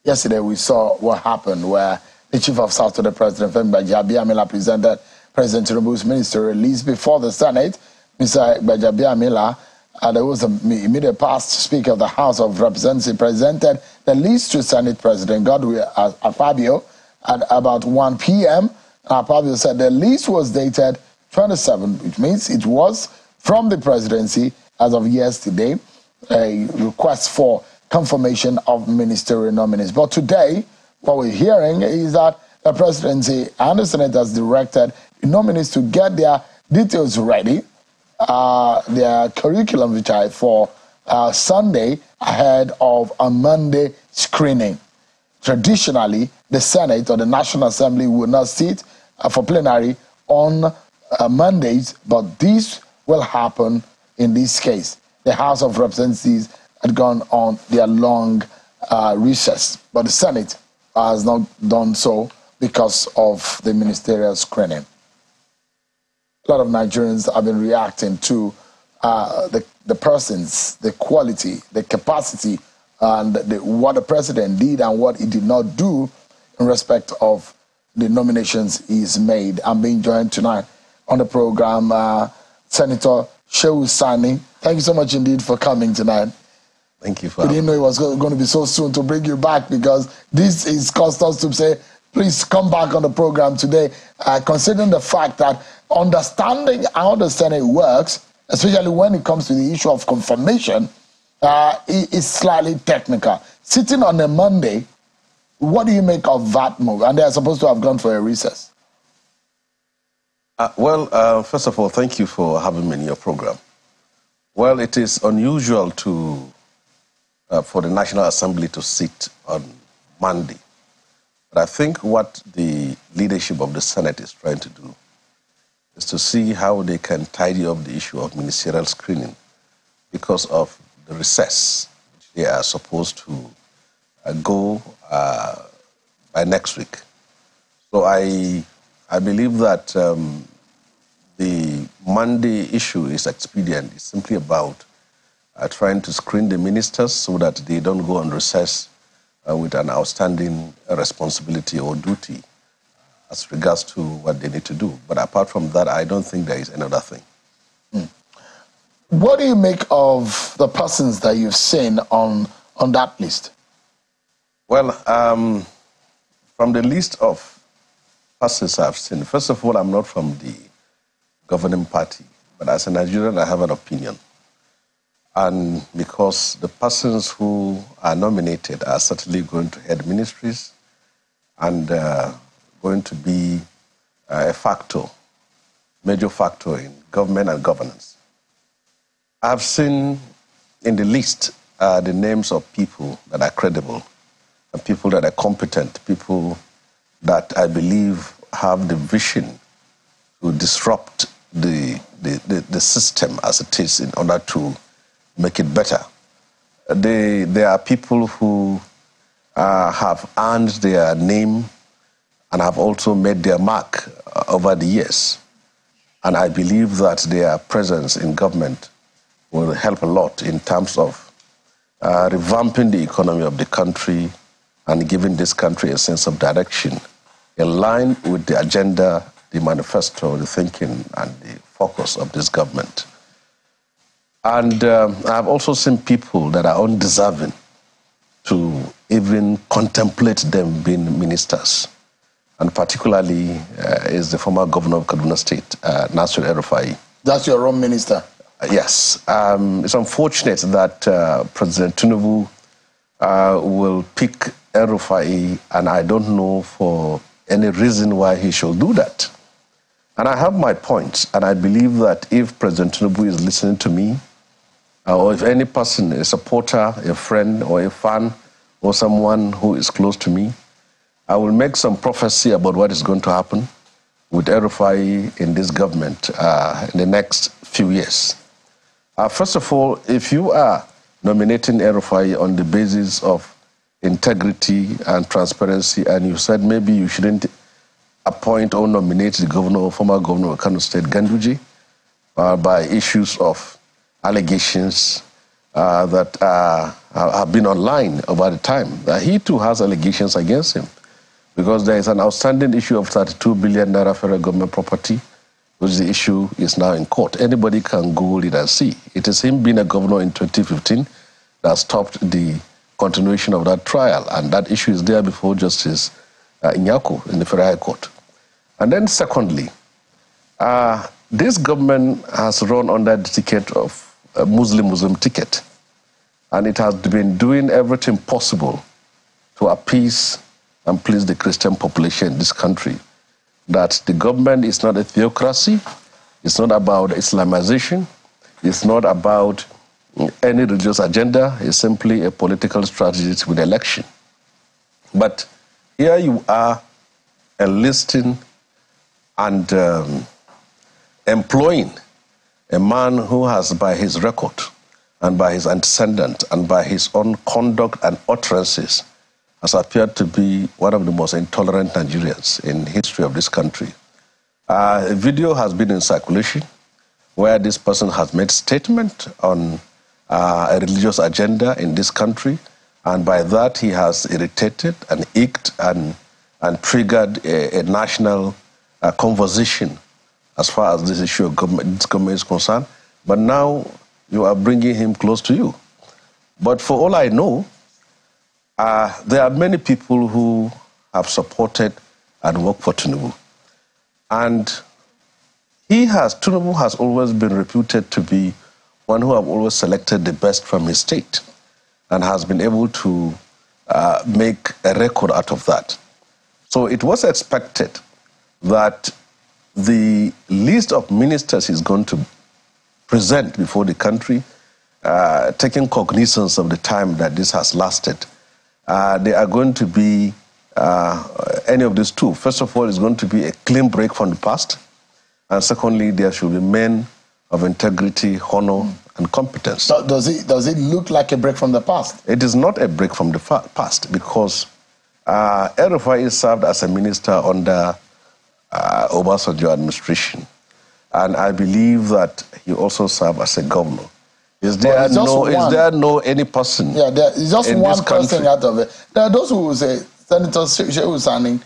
Yesterday we saw what happened where the Chief of Staff to the President, Adebayo, presented President Tinubu's ministerial list before the Senate. Mr. Adebayo, there was an immediate past Speaker of the House of Representatives, presented the list to Senate President Adebayo at about 1 p.m. Adebayo said the list was dated 27, which means it was from the presidency as of yesterday, a request for confirmation of ministerial nominees. But today, what we're hearing is that the presidency and the Senate has directed the nominees to get their details ready, their curriculum vitae for Sunday ahead of a Monday screening. Traditionally, the Senate or the National Assembly will not sit for plenary on Mondays, but this will happen in this case. The House of Representatives had gone on their long recess, but the Senate has not done so because of the ministerial screening. A lot of Nigerians have been reacting to the persons, the quality, the capacity, and what the president did and what he did not do in respect of the nominations he's made. I'm being joined tonight on the program, Senator Shehu Sani. Thank you so much indeed for coming tonight. Thank you for We didn't know it was going to be so soon to bring you back, because this is caused us to say, please come back on the program today, considering the fact that understanding how the Senate works, especially when it comes to the issue of confirmation, is slightly technical. Sitting on a Monday, what do you make of that move? And they are supposed to have gone for a recess. First of all, thank you for having me in your program. Well, it is unusual for the National Assembly to sit on Monday. But I think what the leadership of the Senate is trying to do is to see how they can tidy up the issue of ministerial screening because of the recess, which they are supposed to go by next week. So I believe that the Monday issue is expedient. It's simply about trying to screen the ministers so that they don't go on recess with an outstanding responsibility or duty as regards to what they need to do. But apart from that, I don't think there is another thing. What do you make of the persons that you've seen on that list? Well, from the list of persons I've seen, first of all, I'm not from the governing party, but as a Nigerian, I have an opinion. And because the persons who are nominated are certainly going to head ministries and going to be a factor, major factor in government and governance. I've seen in the list the names of people that are credible, and people that are competent, people that I believe have the vision to disrupt the system as it is in order to make it better. There are people who have earned their name and have also made their mark over the years. And I believe that their presence in government will help a lot in terms of revamping the economy of the country and giving this country a sense of direction in line with the agenda, the manifesto, the thinking, and the focus of this government. And I've also seen people that are undeserving to even contemplate them being ministers. And particularly is the former governor of Kaduna State, Nasir El-Rufai. That's your own minister? Yes. It's unfortunate that President Tinubu will pick El-Rufai, and I don't know for any reason why he should do that. And I have my points, and I believe that if President Tinubu is listening to me, or if any person, a supporter, a friend, or a fan, or someone who is close to me, I will make some prophecy about what is going to happen with El-Rufai in this government in the next few years. First of all, if you are nominating El-Rufai on the basis of integrity and transparency, and you said maybe you shouldn't appoint or nominate the governor, former governor of Kano State, Ganduje, by issues of allegations that have been online over the time. He too has allegations against him because there is an outstanding issue of 32 billion naira federal government property, which the issue is now in court. Anybody can Google it and see. It is him being a governor in 2015 that stopped the continuation of that trial, and that issue is there before Justice Nyako in the Federal High Court. And then secondly, this government has run under the ticket of a Muslim ticket, and it has been doing everything possible to appease and please the Christian population in this country. That the government is not a theocracy, it's not about Islamization, it's not about any religious agenda, it's simply a political strategy with election. But here you are enlisting and employing a man who has, by his record and by his antecedent and by his own conduct and utterances, has appeared to be one of the most intolerant Nigerians in the history of this country. A video has been in circulation where this person has made statement on a religious agenda in this country, and by that he has irritated and icked and triggered a national conversation as far as this issue of this government is concerned. But now you are bringing him close to you. But for all I know, there are many people who have supported and worked for Tinubu. And Tinubu has always been reputed to be one who have always selected the best from his state and has been able to make a record out of that. So it was expected that the list of ministers he's going to present before the country, taking cognizance of the time that this has lasted, they are going to be any of these two. First of all, it's going to be a clean break from the past. And secondly, there should be men of integrity, honor, and competence. Does it look like a break from the past? It is not a break from the past because El-Rufai served as a minister under Obasanjo administration. And I believe that he also served as a governor. Is there any person? Yeah, there is just in one this country person out of it. There are those who will say, Senator Shehu Sani,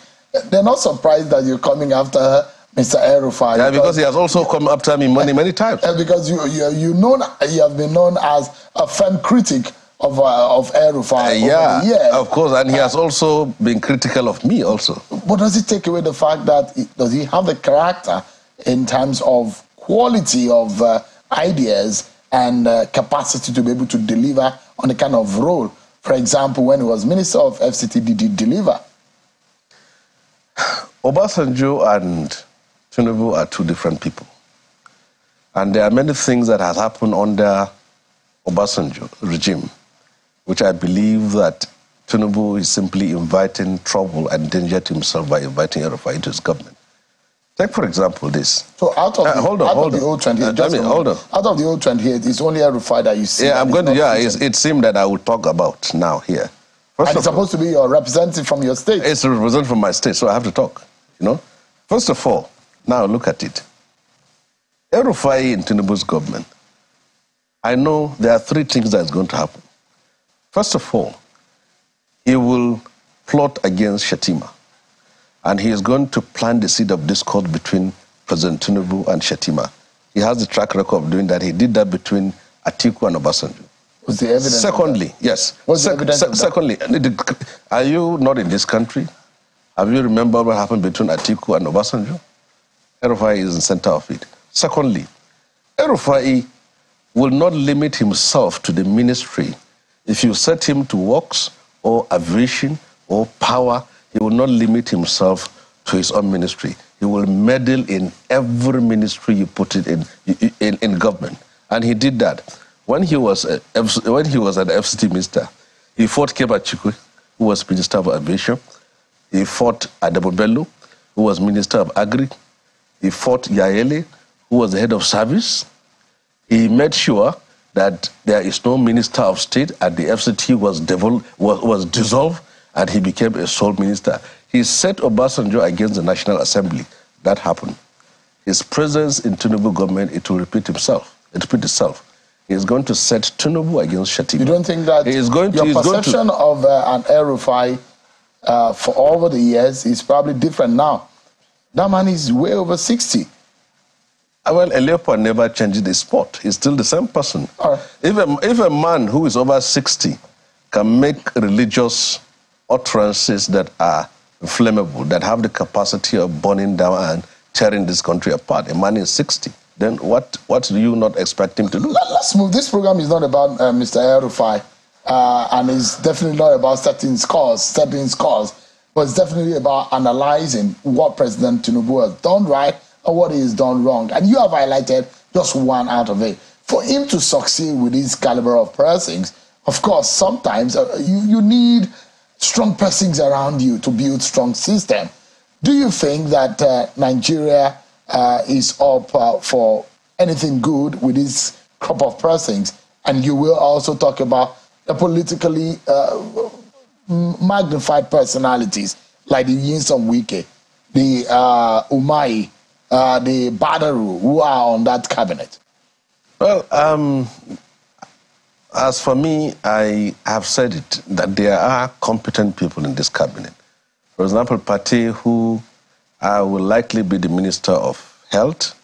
they're not surprised that you're coming after Mr. El-Rufai. Yeah, because he has also come after me many times. Because you have been known as a firm critic of El-Rufai. Yeah, of course, and he has also been critical of me also. But does it take away the fact that does he have the character in terms of quality of ideas and capacity to be able to deliver on the kind of role? For example, when he was Minister of FCT, did he deliver? Obasanjo and Tinubu are two different people. And there are many things that have happened under Obasanjo regime, which I believe that Tinubu is simply inviting trouble and danger to himself by inviting El-Rufai into his government. Take, for example, this. So out of the old 28, out of the old 28, it's only El-Rufai that you see. Yeah, it seemed that I would talk about now here. And it's supposed to be your representative from your state. It's a representative from my state, so I have to talk, you know. First of all, now look at it. El-Rufai in Tinubu's government, I know there are three things that is going to happen. First of all, he will plot against Shetima. And he is going to plant the seed of discord between President Tinubu and Shetima. He has the track record of doing that. He did that between Atiku and Obasanjo. What's the evidence? Secondly, yes. What's the evidence of that? Secondly, are you not in this country? Have you remembered what happened between Atiku and Obasanjo? El-Rufai is in the center of it. Secondly, El-Rufai will not limit himself to the ministry. If you set him to works or aviation or power, he will not limit himself to his own ministry. He will meddle in every ministry you put it in government. And he did that. When he was an FCT minister, he fought Keba Chikwe, who was Minister of Aviation. He fought Adebayo, who was Minister of Agri. He fought Yayele, who was the head of service. He made sure that there is no Minister of State, and the FCT was dissolved, and he became a sole minister. He set Obasanjo against the National Assembly. That happened. His presence in Tinubu government, it will repeat itself. He's going to set Tinubu against Shatima. You don't think that your perception of an El-Rufai for over the years is probably different now? That man is way over 60. Well, Leopold never changed his spot. He's still the same person. Right. If a man who is over 60 can make religious utterances that are flammable, that have the capacity of burning down and tearing this country apart, a man is 60, then what do you not expect him to do? Let's move. This program is not about Mr. El-Rufai, and it's definitely not about setting scores, but it's definitely about analyzing what President Tinubu has done right and what he has done wrong. And you have highlighted just one out of it. For him to succeed with this caliber of persons, of course, sometimes you need strong persons around you to build strong system. Do you think that Nigeria is up for anything good with this crop of persons? And you will also talk about the politically magnified personalities like the Yinsom Wike, the Umai, the Badaru, who are on that cabinet. Well, as for me, I have said it, that there are competent people in this cabinet. For example, Pate, who will likely be the Minister of Health,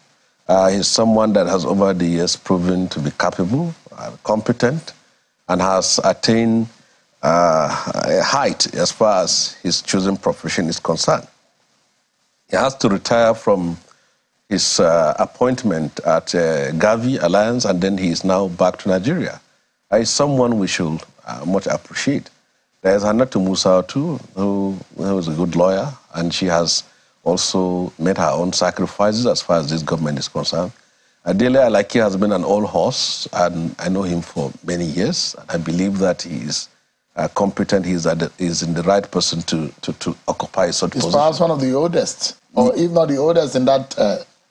is someone that has over the years proven to be capable, competent, and has attained a height as far as his chosen profession is concerned. He has to retire from his appointment at Gavi Alliance, and then he is now back to Nigeria. Is someone we should much appreciate. There is Hannatu Musa too, who is a good lawyer, and she has also made her own sacrifices as far as this government is concerned. Adele Alaki has been an old horse, and I know him for many years. I believe that he is competent. He is in the right person to occupy such position. He's perhaps one of the oldest, or if not the oldest in that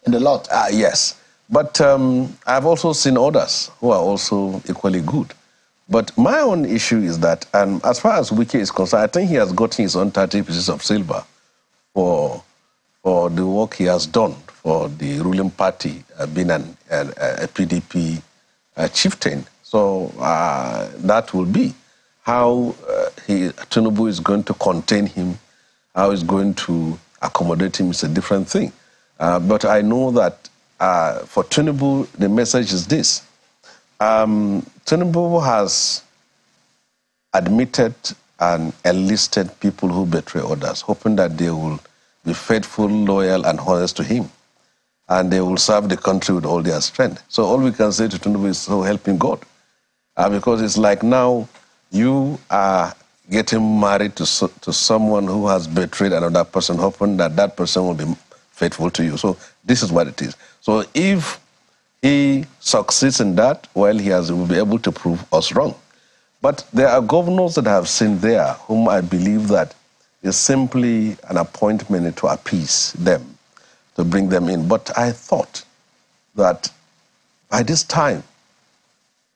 in the lot. Yes. But I've also seen others who are also equally good. But my own issue is that, as far as Wike is concerned, I think he has gotten his own 30 pieces of silver for the work he has done for the ruling party, being a PDP chieftain. So that will be how Tinubu is going to contain him, how he's going to accommodate him is a different thing. But I know that for Tinubu, the message is this. Tinubu has admitted and enlisted people who betray others, hoping that they will be faithful, loyal, and honest to him. And they will serve the country with all their strength. So all we can say to Tinubu is, so help him God. Because it's like now you are getting married to someone who has betrayed another person, hoping that that person will be faithful to you. So this is what it is. So if he succeeds in that, well, he will be able to prove us wrong. But there are governors that I have seen there whom I believe that is simply an appointment to appease them, to bring them in. But I thought that by this time,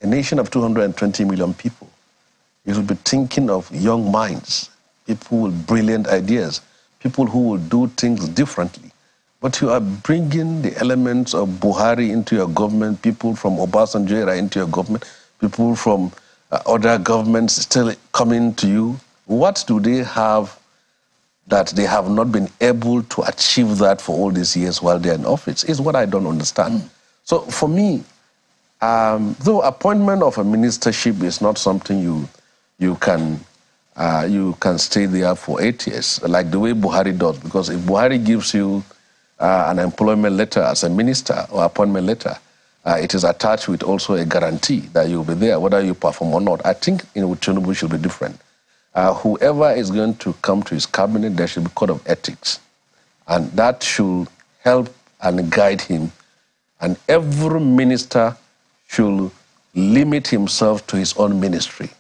a nation of 220 million people, you should be thinking of young minds, people with brilliant ideas, people who will do things differently. But you are bringing the elements of Buhari into your government, people from Obasanjo era into your government, people from other governments still coming to you. What do they have that they have not been able to achieve that for all these years while they're in office? Is what I don't understand. So for me, though appointment of a ministership is not something you can stay there for 8 years, like the way Buhari does, because if Buhari gives you an employment letter as a minister or appointment letter, it is attached with also a guarantee that you'll be there, whether you perform or not. I think with Tinubu should be different. Whoever is going to come to his cabinet, there should be code of ethics. And that should help and guide him. And every minister should limit himself to his own ministry.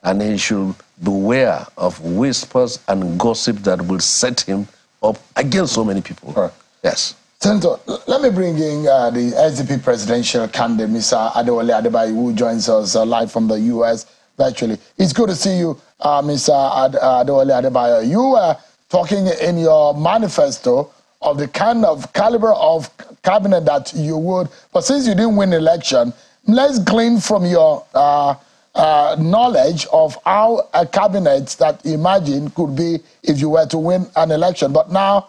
And he should beware of whispers and gossip that will set him up against so many people. Right. Yes. Senator, let me bring in the SDP presidential candidate, Mr. Adebayo, who joins us live from the U.S. virtually. It's good to see you, Mr. Adebayo. You were talking in your manifesto of the kind of caliber of cabinet that you would, but since you didn't win the election, let's glean from your knowledge of how a cabinet that you imagine could be if you were to win an election. But now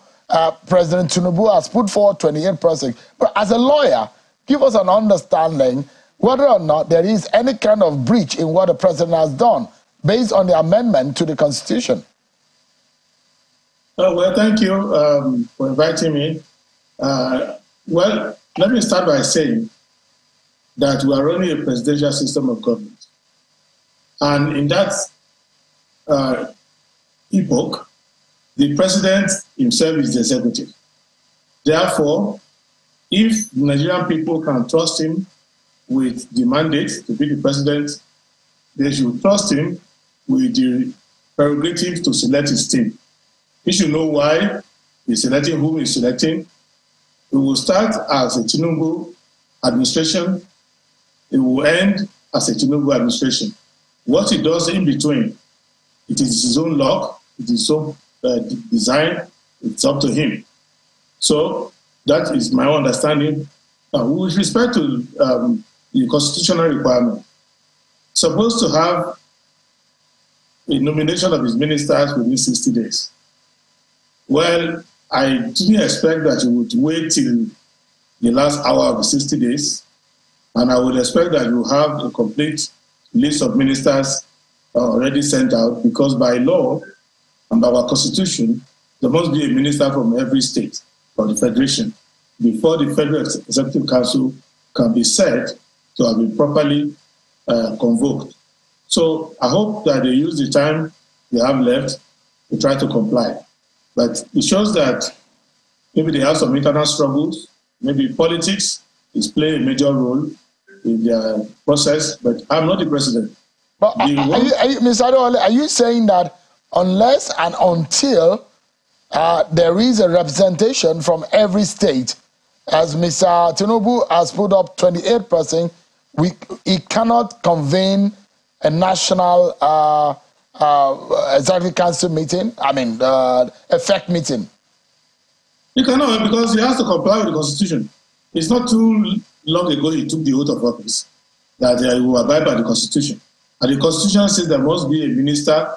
President Tinubu has put forward 28%. But as a lawyer, give us an understanding whether or not there is any kind of breach in what the president has done based on the amendment to the Constitution. Well, thank you for inviting me. Well, let me start by saying that we are running a presidential system of government. And in that epoch, the president himself is the executive. Therefore, if the Nigerian people can trust him with the mandate to be the president, they should trust him with the prerogative to select his team. He should know why he's selecting whom he's selecting. It will start as a Tinubu administration. It will end as a Tinubu administration. What he does in between, it is his own luck, it is his own design, it's up to him. So that is my understanding. With respect to the constitutional requirement, supposed to have a nomination of his ministers within 60 days. Well, I didn't expect that he would wait till the last hour of the 60 days, and I would expect that you have a complete list of ministers already sent out, because by law and by our constitution, there must be a minister from every state or the federation before the Federal Executive Council can be said to have been properly convoked. So I hope that they use the time they have left to try to comply. But it shows that maybe they have some internal struggles, maybe politics is playing a major role in their process, but I'm not the president. But Mr. Adewale, are you saying that unless and until there is a representation from every state, as Mr. Tinubu has put up 28%, he cannot convene a national executive council meeting, effect meeting? He cannot, because he has to comply with the Constitution. It's not too long ago he took the oath of office that he will abide by the Constitution. And the Constitution says there must be a minister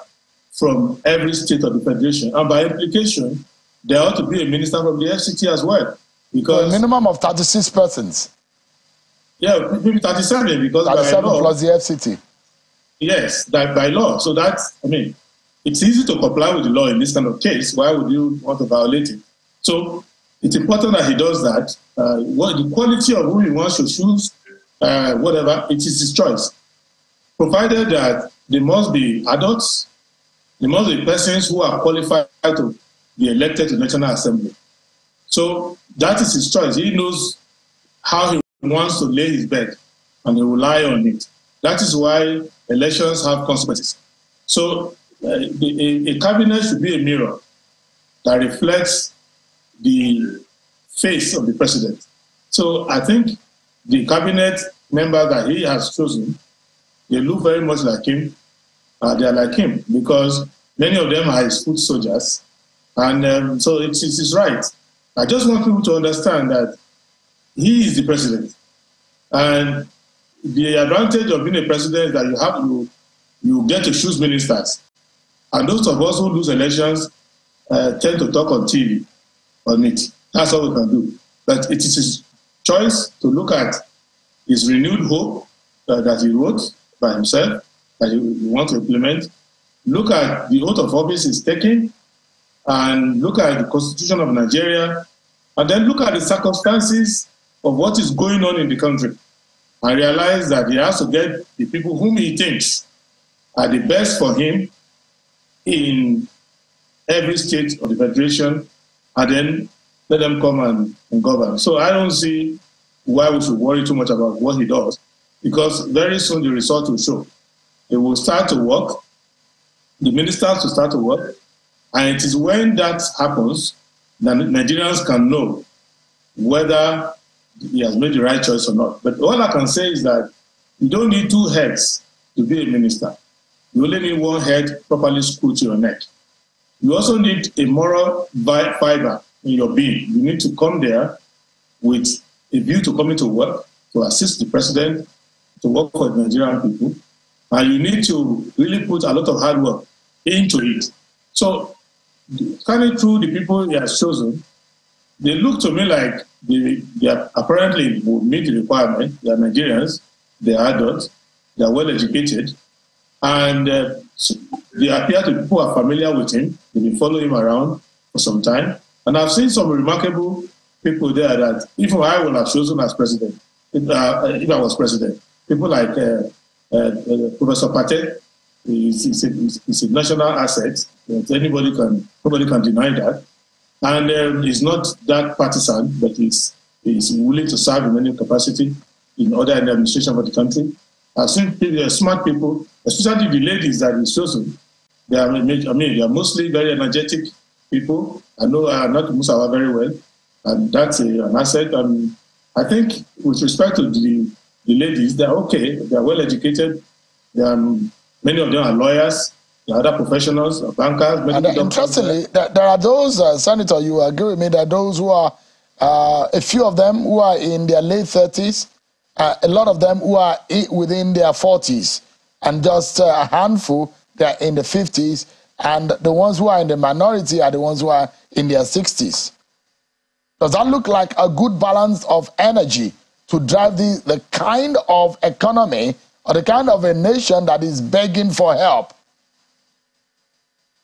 from every state of the Federation. And by implication, there ought to be a minister from the FCT as well. Because so a minimum of 36 persons. Yeah, maybe 37, because 37 by law, plus the FCT. Yes, that by law. So that's, it's easy to comply with the law in this kind of case. Why would you want to violate it? So it's important that he does that. What the quality of who he wants to choose, whatever, it is his choice. Provided that they must be adults, they must be persons who are qualified to be elected to the National Assembly. So that is his choice. He knows how he wants to lay his bed, and he will lie on it. That is why elections have consequences. So a cabinet should be a mirror that reflects the face of the president. So I think the cabinet member that he has chosen, they look very much like him. They are like him because many of them are his foot soldiers. And so it's right. I just want people to understand that he is the president. And the advantage of being a president is that you get to choose ministers. And those of us who lose elections tend to talk on TV on it. That's all we can do. But it is his choice to look at his renewed hope that he wrote by himself, that he wants to implement. Look at the oath of office he's taking, and look at the Constitution of Nigeria, and then look at the circumstances of what is going on in the country, and realize that he has to get the people whom he thinks are the best for him in every state of the Federation, and then let them come and govern. So I don't see why we should worry too much about what he does, because very soon the result will show. It will start to work, the ministers will start to work, and it is when that happens that Nigerians can know whether he has made the right choice or not. But all I can say is that you don't need two heads to be a minister. You only need one head properly screwed to your neck. You also need a moral fiber in your being. You need to come there with a view to coming to work, to assist the president, to work for the Nigerian people, and you need to really put a lot of hard work into it. So, coming through the people he has chosen, they look to me like they are apparently will meet the requirement. They are Nigerians, they are adults, they are well educated, and they appear to people who are familiar with him. They've been following him around for some time. And I've seen some remarkable people there that even I would have chosen as president, if I was president. People like Professor Pate, he's a national asset. Nobody can deny that. And he's not that partisan, but he's willing to serve in any capacity in other administration of the country. I've seen smart people, especially the ladies that he's chosen. They are mostly very energetic people. I know not Musawa very well, and that's an asset. And I think with respect to the ladies, they're okay. They're well educated. Many of them are lawyers. There are other professionals, bankers. And interestingly, there are those, Senator, you agree with me, that those who are, a few of them who are in their late 30s, a lot of them who are within their 40s, and just a handful, they're in the 50s, and the ones who are in the minority are the ones who are in their 60s. Does that look like a good balance of energy to drive the kind of economy or the kind of a nation that is begging for help?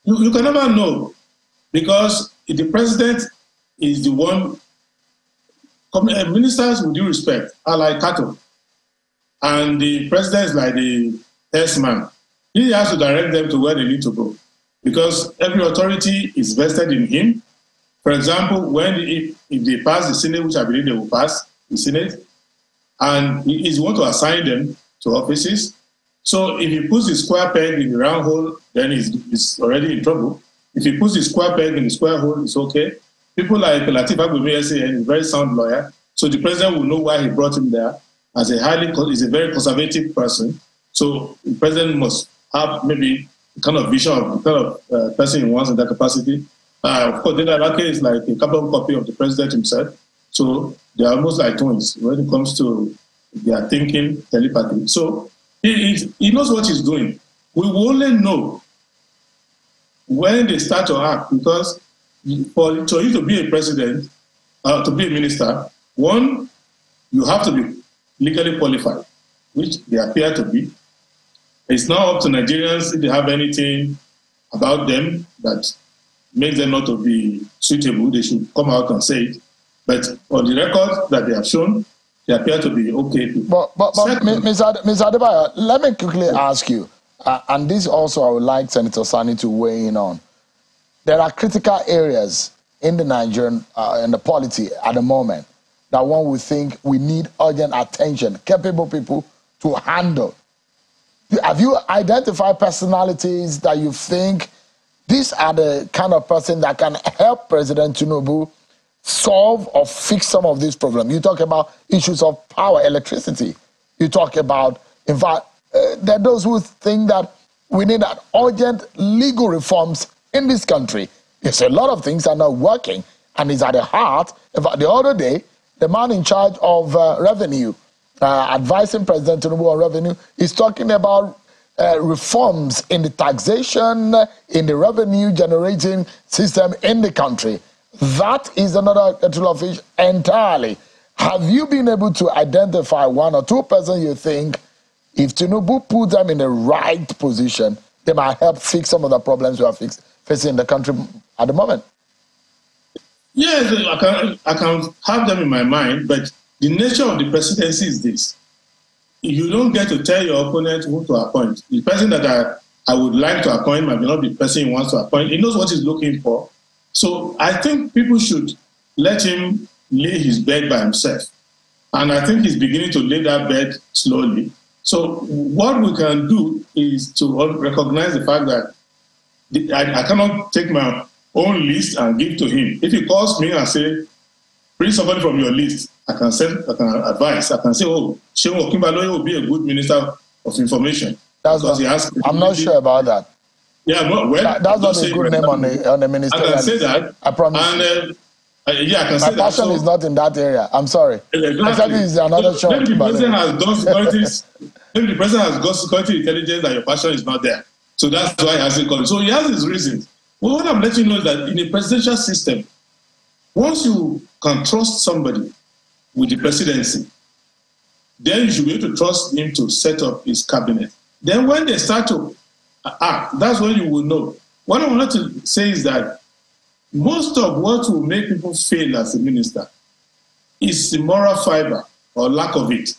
You can never know, because the president is the one. Ministers, with due respect, are like cattle, and the president is like the herdsman. He has to direct them to where they need to go, because every authority is vested in him. For example, if they pass the Senate, which I believe they will pass the Senate, and he is want to assign them to offices. So if he puts the square peg in the round hole, then he's already in trouble. If he puts the square peg in the square hole, it's okay. People like Lateef Agbemi say he's a very sound lawyer, so the president will know why he brought him there. He's a very conservative person, so the president must have maybe the kind of vision of the kind of person he wants in that capacity. Of course, Adeleke is like a carbon copy of the president himself, so they are almost like twins when it comes to their thinking, telepathy. So he knows what he's doing. We will only know when they start to act, because for you to be a president, to be a minister, one, you have to be legally qualified, which they appear to be. It's now up to Nigerians if they have anything about them that makes them not to be suitable. They should come out and say it. But on the record that they have shown, they appear to be okay. But Ms. Adebayo, let me quickly ask you, and this also I would like Senator Sani to weigh in on. There are critical areas in the Nigerian in the polity at the moment that one would think we need urgent attention, capable people to handle. Have you identified personalities that you think these are the kind of person that can help President Tinubu solve or fix some of these problems? You talk about issues of power, electricity. You talk about, in fact, there are those who think that we need an urgent legal reforms in this country. Yes, a lot of things are not working, and it's at the heart. In fact, the other day, the man in charge of revenue, advising President Tinubu on revenue, is talking about reforms in the taxation, in the revenue generating system in the country. That is another kettle of fish entirely. Have you been able to identify one or two persons you think, if Tinubu put them in the right position, they might help fix some of the problems we are facing in the country at the moment? Yes, I can have them in my mind, but the nature of the presidency is this. You don't get to tell your opponent who to appoint. The person that I would like to appoint might not be the person he wants to appoint. He knows what he's looking for. So I think people should let him lay his bed by himself. And I think he's beginning to lay that bed slowly. So what we can do is to recognize the fact that I cannot take my own list and give to him. If he calls me and say, bring somebody from your list, I can advise. I can say, oh, Shehu Okinbaloye will be a good minister of information. I'm not sure about that. Yeah, well, that's not a good name on the ministerial. I can say that. I promise. Yeah, I can My say that. passion is not in that area. I'm sorry. Exactly. Is another show. Maybe the president has done securities. Maybe the president has got security intelligence that your passion is not there. So that's why he hasn't come. So he has his reasons. Well, what I'm letting you know is that in a presidential system, once you can trust somebody with the presidency, then you should be able to trust him to set up his cabinet. Then when they start to act, that's when you will know. What I wanted to say is that most of what will make people fail as a minister is the moral fiber or lack of it.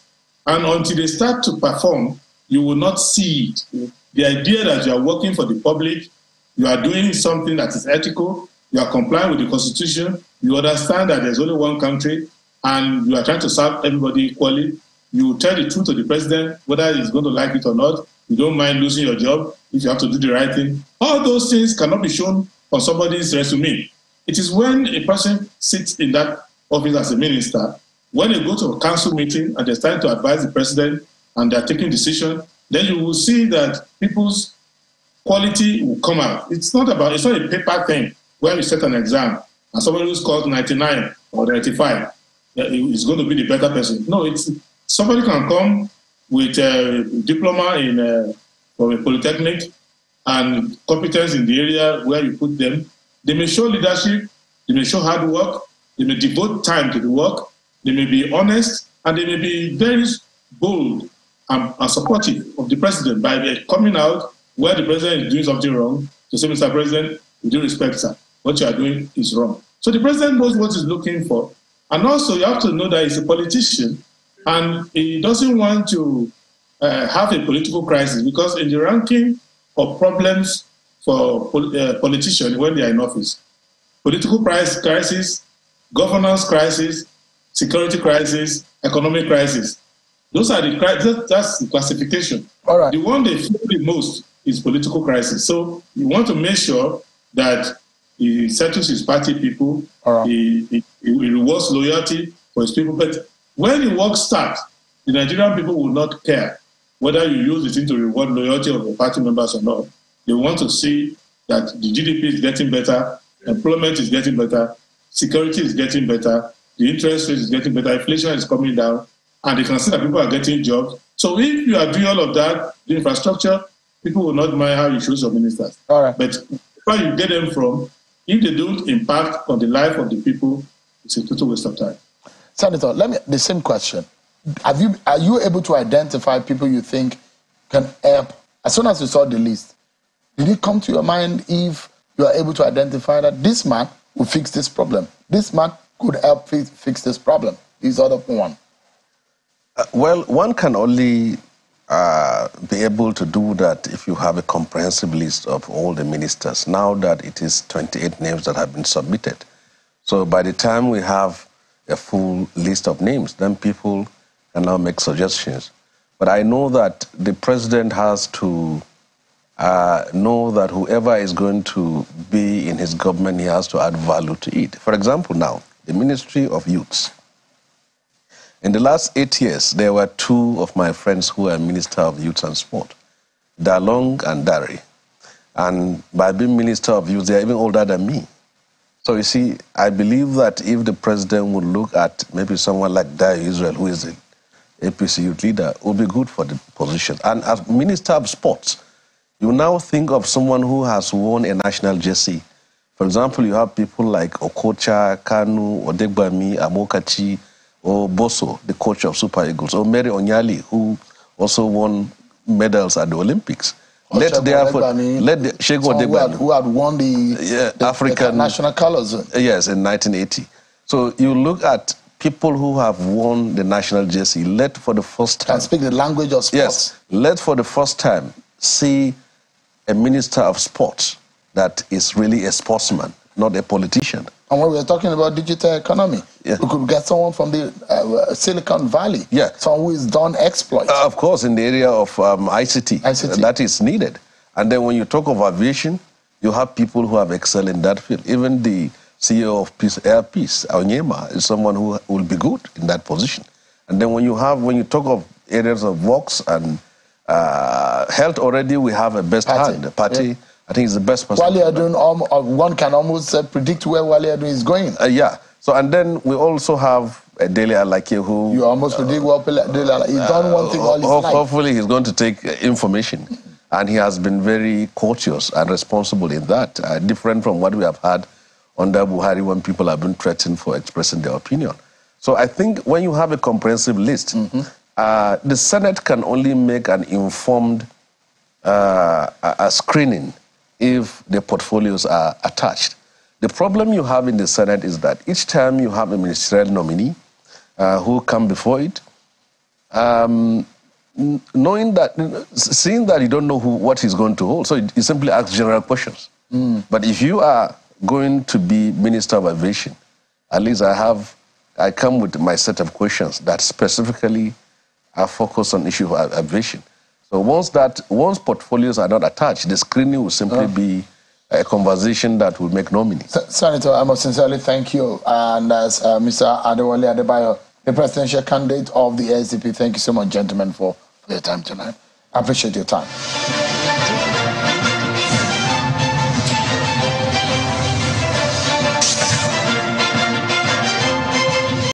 And until they start to perform, you will not see it. The idea that you are working for the public, you are doing something that is ethical, you are complying with the Constitution, you understand that there's only one country, and you are trying to serve everybody equally. You tell the truth to the president, whether he's going to like it or not. You don't mind losing your job if you have to do the right thing. All those things cannot be shown on somebody's resume. It is when a person sits in that office as a minister, when they go to a council meeting and they're starting to advise the president and they're taking decisions, then you will see that people's quality will come out. It's not a paper thing where we set an exam and somebody who scores 99 or 95 is going to be the better person. No, it's somebody can come with a diploma from a polytechnic and competence in the area where you put them. They may show leadership, they may show hard work, they may devote time to the work, they may be honest, and they may be very bold and supportive of the president by coming out where the president is doing something wrong to say, Mr. President, with due respect, sir, what you are doing is wrong. So the president knows what he's looking for. And also you have to know that he's a politician and he doesn't want to have a political crisis, because in the ranking of problems for politicians when they are in office, political crisis, governance crisis, security crisis, economic crisis. Those are that's the classification. All right. The one they feel the most is political crisis. So you want to make sure that he settles his party people, right. he rewards loyalty for his people. But when the work starts, the Nigerian people will not care whether you use the thing to reward loyalty of the party members or not. They want to see that the GDP is getting better, employment is getting better, security is getting better, the interest rate is getting better, inflation is coming down, and they can see that people are getting jobs. So if you are doing all of that, the infrastructure, people will not mind how you choose your ministers. All right. But where you get them from, if they don't impact on the life of the people, it's a total waste of time. Senator, the same question. Are you able to identify people you think can help? As soon as you saw the list, did it come to your mind if you are able to identify that this man will fix this problem? This man could help fix this problem. This other one. Well, one can only be able to do that if you have a comprehensive list of all the ministers. Now that it is 28 names that have been submitted. So by the time we have a full list of names, then people can now make suggestions. But I know that the president has to know that whoever is going to be in his government, he has to add value to it. For example, now, the Ministry of Youths. In the last 8 years, there were two of my friends who were Minister of Youth and Sport, Dalong and Dari. And by being Minister of Youth, they are even older than me. So you see, I believe that if the president would look at maybe someone like Dari Israel, who is the APC youth leader, would be good for the position. And as Minister of Sports, you now think of someone who has worn a national jersey. For example, you have people like Okocha, Kanu, Odegbami, Amokachi, or Boso, the coach of Super Eagles, or Mary Onyali, who also won medals at the Olympics. Let Shehu Adebayo, who had won the African national colors. Yes, in 1980. So you look at people who have won the national jersey, let for the first time... Can speak the language of sports. Yes, let for the first time see a minister of sports that is really a sportsman, not a politician. And when we're talking about digital economy, we could get someone from the Silicon Valley, someone who has done exploits. Of course, in the area of ICT, that is needed. And then when you talk of aviation, you have people who have excelled in that field. Even the CEO of Air Peace, Onyema, is someone who will be good in that position. And then when you talk of areas of works and health, already we have a best hand. Party. Yeah. I think it's the best person. One can almost predict where Wale Adun is going. Yeah. So, and then we also have a Dele Alake who... You almost predict what Dele Alake... He's done one thing all his life. Hopefully he's going to take information. And he has been very courteous and responsible in that, different from what we have had under Buhari when people have been threatened for expressing their opinion. So I think when you have a comprehensive list, the Senate can only make an informed a screening if the portfolios are attached. The problem you have in the Senate is that each time you have a ministerial nominee who come before it, knowing that, seeing that you don't know what he's going to hold, so you simply ask general questions. But if you are going to be Minister of Aviation, at least I come with my set of questions that specifically are focused on issue of aviation. So once portfolios are not attached, the screening will simply be a conversation that will make no meaning. Senator, I must sincerely thank you. And as Mr. Adebayo, the presidential candidate of the SDP, thank you so much, gentlemen, for your time tonight. I appreciate your time.